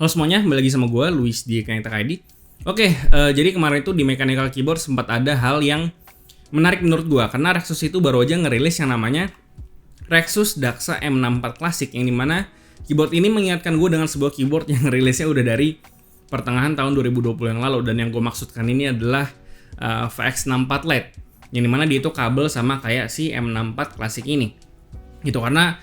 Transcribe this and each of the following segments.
Halo semuanya, kembali lagi sama gue, Luis di Kinetic ID. Oke, jadi kemarin itu di Mechanical Keyboard sempat ada hal yang menarik menurut gue, karena Rexus itu baru aja ngerilis yang namanya Rexus Daxa M64 Classic, yang dimana keyboard ini mengingatkan gue dengan sebuah keyboard yang rilisnya udah dari pertengahan tahun 2020 yang lalu. Dan yang gue maksudkan ini adalah VX64 Lite, yang dimana dia itu kabel sama kayak si M64 Classic ini gitu. Karena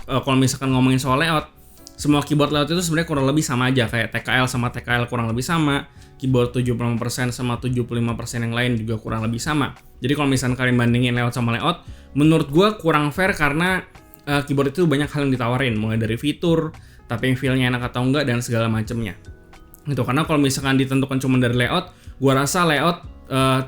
kalau misalkan ngomongin soal layout, semua keyboard layout itu sebenarnya kurang lebih sama aja, kayak TKL sama TKL kurang lebih sama, keyboard 75% sama 75% yang lain juga kurang lebih sama. Jadi kalau misalkan kalian bandingin layout sama layout, menurut gue kurang fair karena keyboard itu banyak hal yang ditawarin, mulai dari fitur, tapping feel-nya enak atau enggak, dan segala macamnya. Gitu, karena kalau misalkan ditentukan cuma dari layout, gue rasa layout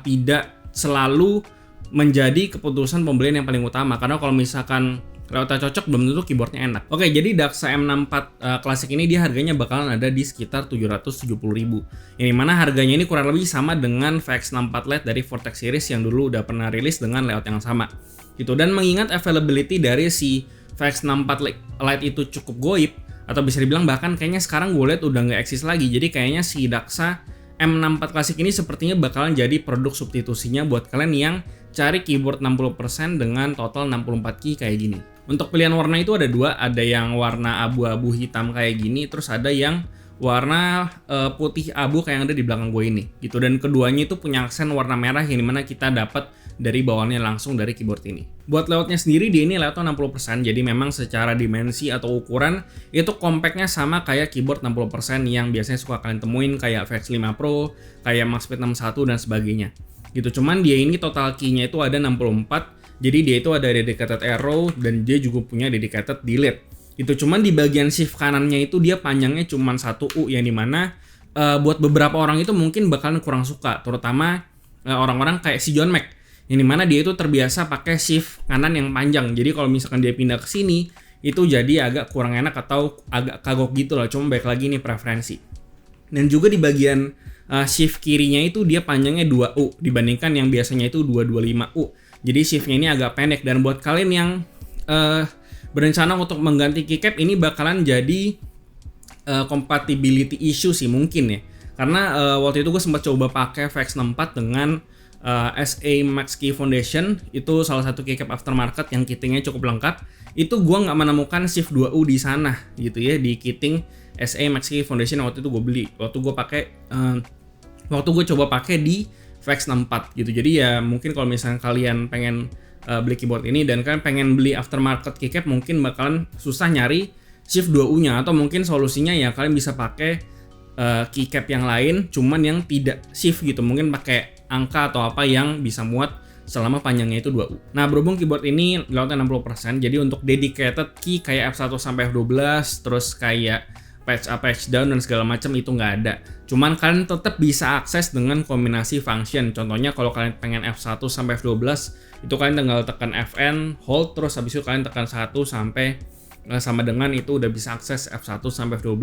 tidak selalu menjadi keputusan pembelian yang paling utama, karena kalau misalkan layoutnya cocok belum tentu keyboardnya enak. Oke, jadi Daxa M64 Classic ini dia harganya bakalan ada di sekitar 770.000. Yang dimana harganya ini kurang lebih sama dengan VX64 Lite dari Vortex series yang dulu udah pernah rilis dengan layout yang sama. Gitu, dan mengingat availability dari si VX64 Lite itu cukup goib, atau bisa dibilang bahkan kayaknya sekarang gue lihat udah nggak eksis lagi. Jadi kayaknya si Daxa M64 Classic ini sepertinya bakalan jadi produk substitusinya buat kalian yang cari keyboard 60% dengan total 64 key kayak gini. Untuk pilihan warna itu ada dua, ada yang warna abu-abu hitam kayak gini, terus ada yang warna putih abu kayak yang ada di belakang gue ini gitu. Dan keduanya itu punya aksen warna merah yang dimana kita dapat dari bawaannya langsung dari keyboard ini. Buat layoutnya sendiri, dia ini layoutnya 60%, jadi memang secara dimensi atau ukuran itu compactnya sama kayak keyboard 60% yang biasanya suka kalian temuin kayak VX5 Pro, kayak MaxSpeed 61 dan sebagainya gitu. Cuman dia ini total key-nya itu ada 64, jadi dia itu ada dedicated arrow dan dia juga punya dedicated delete. Itu cuman di bagian shift kanannya itu dia panjangnya cuman 1 U, yang dimana buat beberapa orang itu mungkin bakalan kurang suka, terutama orang-orang kayak si John Mac, yang dimana dia itu terbiasa pakai shift kanan yang panjang. Jadi kalau misalkan dia pindah ke sini itu jadi agak kurang enak atau agak kagok gitu lah. Cuma baik lagi ini preferensi. Dan juga di bagian shift kirinya itu dia panjangnya 2 U dibandingkan yang biasanya itu 225 U. Jadi shiftnya ini agak pendek, dan buat kalian yang berencana untuk mengganti keycap ini bakalan jadi compatibility issue sih mungkin ya. Karena waktu itu gue sempat coba pakai VX64 dengan SA Max Key Foundation, itu salah satu keycap aftermarket yang kittingnya cukup lengkap. Itu gue nggak menemukan shift 2U di sana gitu ya, di kitting SA Max Key Foundation yang waktu itu gue beli. Waktu gue coba pakai di VX64 gitu. Jadi ya mungkin kalau misalnya kalian pengen beli keyboard ini dan kalian pengen beli aftermarket keycap, mungkin bakalan susah nyari shift 2U-nya, atau mungkin solusinya ya kalian bisa pakai keycap yang lain cuman yang tidak shift gitu. Mungkin pakai angka atau apa yang bisa muat selama panjangnya itu 2U. Nah, berhubung keyboard ini layoutnya 60%, jadi untuk dedicated key kayak F1 sampai F12, terus kayak patch up, patch down dan segala macam itu nggak ada. Cuman kalian tetap bisa akses dengan kombinasi function. Contohnya kalau kalian pengen F1 sampai F12, itu kalian tinggal tekan Fn, hold, terus habis itu kalian tekan 1 sampai sama dengan itu udah bisa akses F1 sampai F12.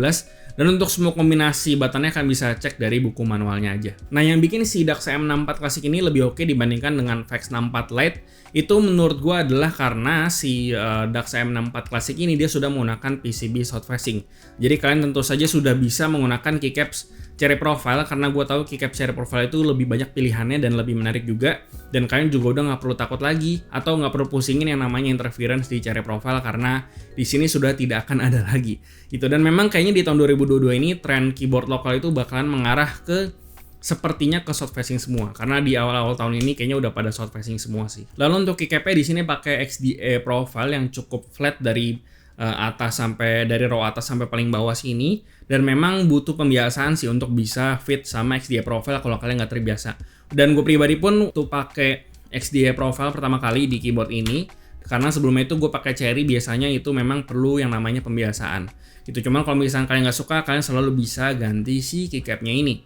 Dan untuk semua kombinasi buttonnya kalian bisa cek dari buku manualnya aja. Nah, yang bikin si Daxa M64 Classic ini lebih oke dibandingkan dengan VX64 Lite itu menurut gue adalah karena si Daxa M64 Classic ini dia sudah menggunakan PCB south facing. Jadi kalian tentu saja sudah bisa menggunakan keycaps cherry profile, karena gue tahu keycap cherry profile itu lebih banyak pilihannya dan lebih menarik juga. Dan kalian juga udah nggak perlu takut lagi atau nggak perlu pusingin yang namanya interference di cherry profile, karena di sini sudah tidak akan ada lagi gitu. Dan memang kayaknya di tahun 2022 ini tren keyboard lokal itu bakalan mengarah ke sepertinya ke south facing semua, karena di awal-awal tahun ini kayaknya udah pada south facing semua sih. Lalu untuk keycapnya di sini pakai XDA profile yang cukup flat dari dari row atas sampai paling bawah sini, dan memang butuh pembiasaan sih untuk bisa fit sama XDA profile kalau kalian nggak terbiasa. Dan gue pribadi pun tuh pakai XDA profile pertama kali di keyboard ini, karena sebelumnya itu gue pakai cherry, biasanya itu memang perlu yang namanya pembiasaan gitu. Cuman kalau misalnya kalian nggak suka, kalian selalu bisa ganti si keycapnya ini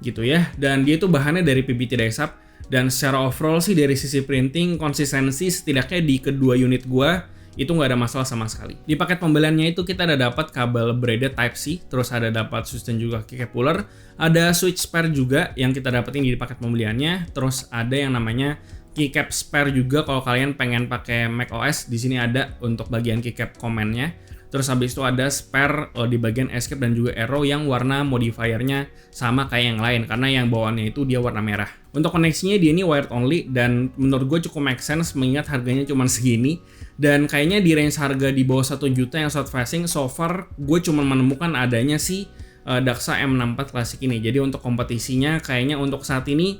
gitu ya. Dan dia itu bahannya dari PBT Dicep, dan secara overall sih dari sisi printing konsistensi setidaknya di kedua unit gue itu nggak ada masalah sama sekali. Di paket pembeliannya itu kita ada dapat kabel braided Type-C, terus ada dapat switch dan juga keycap puller, ada switch spare juga yang kita dapetin di paket pembeliannya, terus ada yang namanya keycap spare juga kalau kalian pengen pakai macOS. Di sini ada untuk bagian keycap command-nya. Terus habis itu ada spare di bagian escape dan juga arrow yang warna modifiernya sama kayak yang lain, karena yang bawaannya itu dia warna merah. Untuk koneksinya dia ini wired only dan menurut gue cukup make sense mengingat harganya cuma segini. Dan kayaknya di range harga di bawah 1 juta yang south facing, so far gue cuma menemukan adanya si Daxa M64 Classic ini. Jadi untuk kompetisinya kayaknya untuk saat ini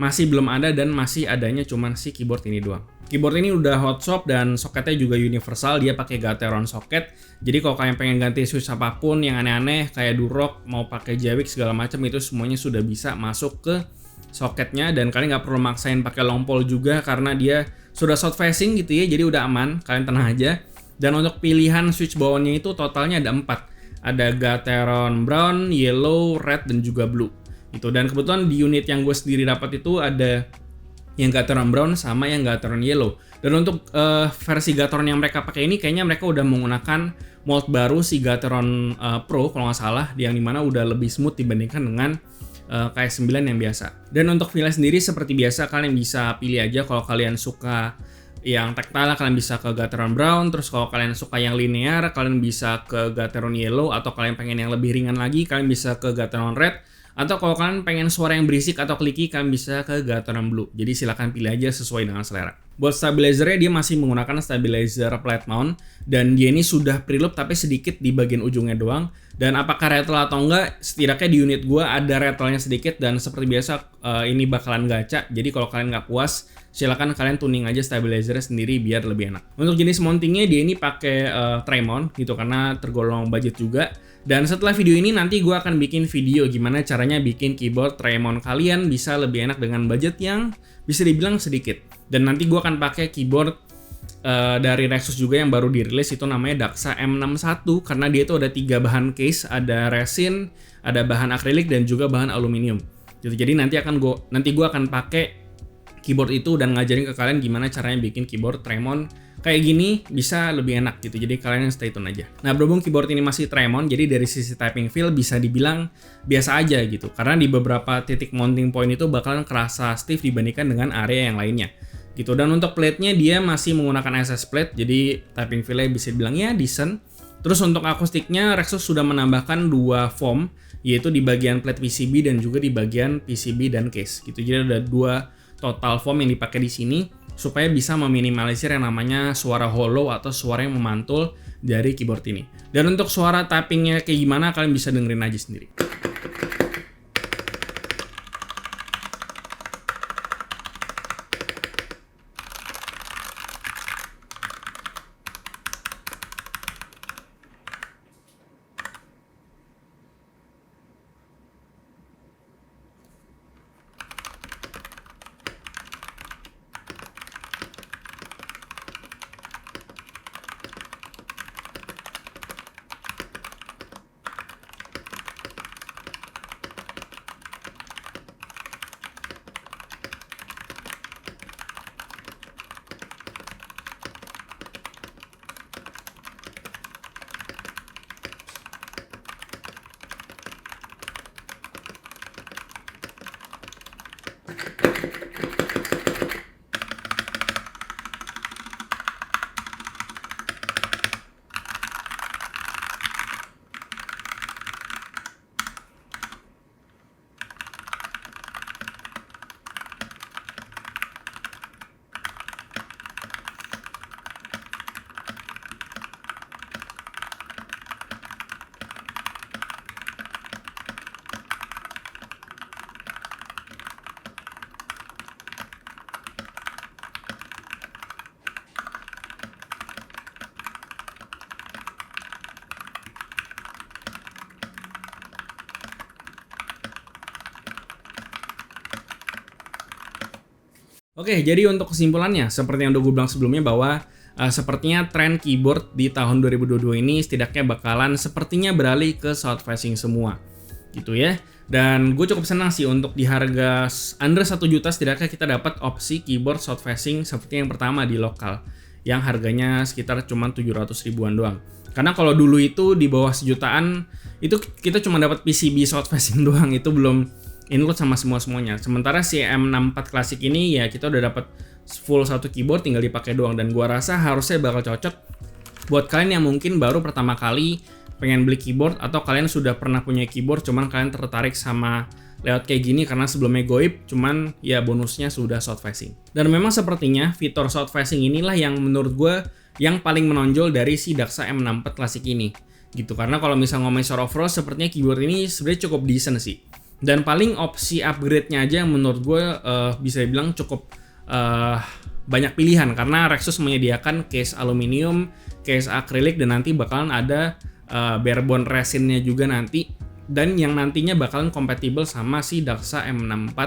masih belum ada dan masih adanya cuma si keyboard ini doang. Keyboard ini udah hot swap dan soketnya juga universal, dia pakai Gateron socket. Jadi kalau kalian pengen ganti switch apapun yang aneh-aneh kayak Durok, mau pakai Jawik segala macam itu semuanya sudah bisa masuk ke soketnya dan kalian nggak perlu maksain pakai long pole juga karena dia sudah south facing gitu ya. Jadi udah aman, kalian tenang aja. Dan untuk pilihan switch bawaannya itu totalnya ada 4. Ada Gateron brown, yellow, red dan juga blue. Itu dan kebetulan di unit yang gue sendiri dapat itu ada yang Gateron brown sama yang Gateron yellow. Dan untuk versi Gateron yang mereka pakai ini kayaknya mereka udah menggunakan mold baru si Gateron Pro kalau nggak salah, yang dimana udah lebih smooth dibandingkan dengan KS9 yang biasa. Dan untuk feel sendiri seperti biasa kalian bisa pilih aja, kalau kalian suka yang tactile kalian bisa ke Gateron brown, terus kalau kalian suka yang linear kalian bisa ke Gateron yellow, atau kalian pengen yang lebih ringan lagi kalian bisa ke Gateron red. Atau kalau kalian pengen suara yang berisik atau clicky, kalian bisa ke Gateron Blue. Jadi silahkan pilih aja sesuai dengan selera. Buat stabilizernya dia masih menggunakan stabilizer flat mount. Dan dia ini sudah preloop tapi sedikit di bagian ujungnya doang. Dan apakah rattle atau enggak, setidaknya di unit gua ada rattle-nya sedikit. Dan seperti biasa ini bakalan gacha. Jadi kalau kalian nggak puas, silakan kalian tuning aja stabilizernya sendiri biar lebih enak. Untuk jenis mountingnya dia ini pakai Tremont gitu karena tergolong budget juga. Dan setelah video ini nanti gue akan bikin video gimana caranya bikin keyboard Tremont kalian bisa lebih enak dengan budget yang bisa dibilang sedikit. Dan nanti gue akan pakai keyboard dari Rexus juga yang baru dirilis, itu namanya Daxa M61 karena dia itu ada 3 bahan case, ada resin, ada bahan akrilik dan juga bahan aluminium. Jadi nanti gue akan pakai keyboard itu dan ngajarin ke kalian gimana caranya bikin keyboard Tremont kayak gini bisa lebih enak gitu. Jadi kalian stay tune aja. Nah, berhubung keyboard ini masih Tremont, jadi dari sisi typing feel bisa dibilang biasa aja gitu. Karena di beberapa titik mounting point itu bakalan kerasa stiff dibandingkan dengan area yang lainnya gitu. Dan untuk plate-nya dia masih menggunakan SS plate, jadi typing feel-nya bisa dibilang ya decent. Terus untuk akustiknya Rexus sudah menambahkan 2 foam, yaitu di bagian plate PCB dan juga di bagian PCB dan case gitu. Jadi ada 2 total foam yang dipakai di sini supaya bisa meminimalisir yang namanya suara hollow atau suara yang memantul dari keyboard ini. Dan untuk suara tappingnya kayak gimana kalian bisa dengerin aja sendiri. Oke, jadi untuk kesimpulannya, seperti yang udah gue bilang sebelumnya bahwa sepertinya tren keyboard di tahun 2022 ini setidaknya bakalan sepertinya beralih ke south facing semua, gitu ya. Dan gue cukup senang sih untuk di harga under 1 juta setidaknya kita dapat opsi keyboard south facing seperti yang pertama di lokal, yang harganya sekitar cuma 700 ribuan doang. Karena kalau dulu itu di bawah sejutaan itu kita cuma dapat PCB south facing doang, itu belum include sama semuanya. Sementara si M64 Classic ini ya kita udah dapat full satu keyboard tinggal dipakai doang, dan gua rasa harusnya bakal cocok Buat kalian yang mungkin baru pertama kali pengen beli keyboard atau kalian sudah pernah punya keyboard cuman kalian tertarik sama layout kayak gini karena sebelumnya goib, cuman ya bonusnya sudah south facing. Dan memang sepertinya fitur south facing inilah yang menurut gue yang paling menonjol dari si Daxa M64 klasik ini gitu. Karena kalau misal ngomongin secara overall sepertinya keyboard ini sebenarnya cukup decent sih. Dan paling opsi upgrade-nya aja yang menurut gue bisa dibilang cukup banyak pilihan karena Rexus menyediakan case aluminium, case akrilik, dan nanti bakalan ada barebone resinnya juga nanti, dan yang nantinya bakalan kompatibel sama si Daxa M64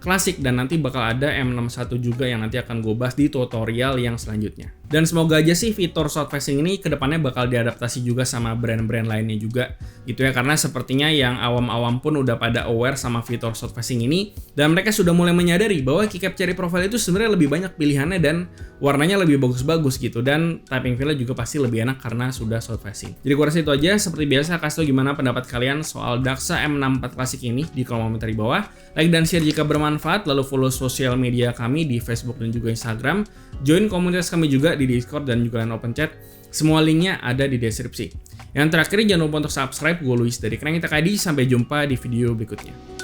klasik, dan nanti bakal ada M61 juga yang nanti akan gue bahas di tutorial yang selanjutnya. Dan semoga aja sih fitur south facing ini kedepannya bakal diadaptasi juga sama brand-brand lainnya juga gitu ya, karena sepertinya yang awam-awam pun udah pada aware sama fitur south facing ini, dan mereka sudah mulai menyadari bahwa keycap Cherry Profile itu sebenarnya lebih banyak pilihannya dan warnanya lebih bagus-bagus gitu, dan typing feel-nya juga pasti lebih enak karena sudah south facing. Jadi gue rasa itu aja. Seperti biasa, kasih tau gimana pendapat kalian soal Daxa M64 klasik ini di kolom komentar di bawah. Like dan share jika bermanfaat, lalu follow sosial media kami di Facebook dan juga Instagram. Join komunitas kami juga di Discord dan juga line open chat. Semua linknya ada di deskripsi. Yang terakhir, jangan lupa untuk subscribe. Gue Luis dari Krenk Tech ID. Sampai jumpa di video berikutnya.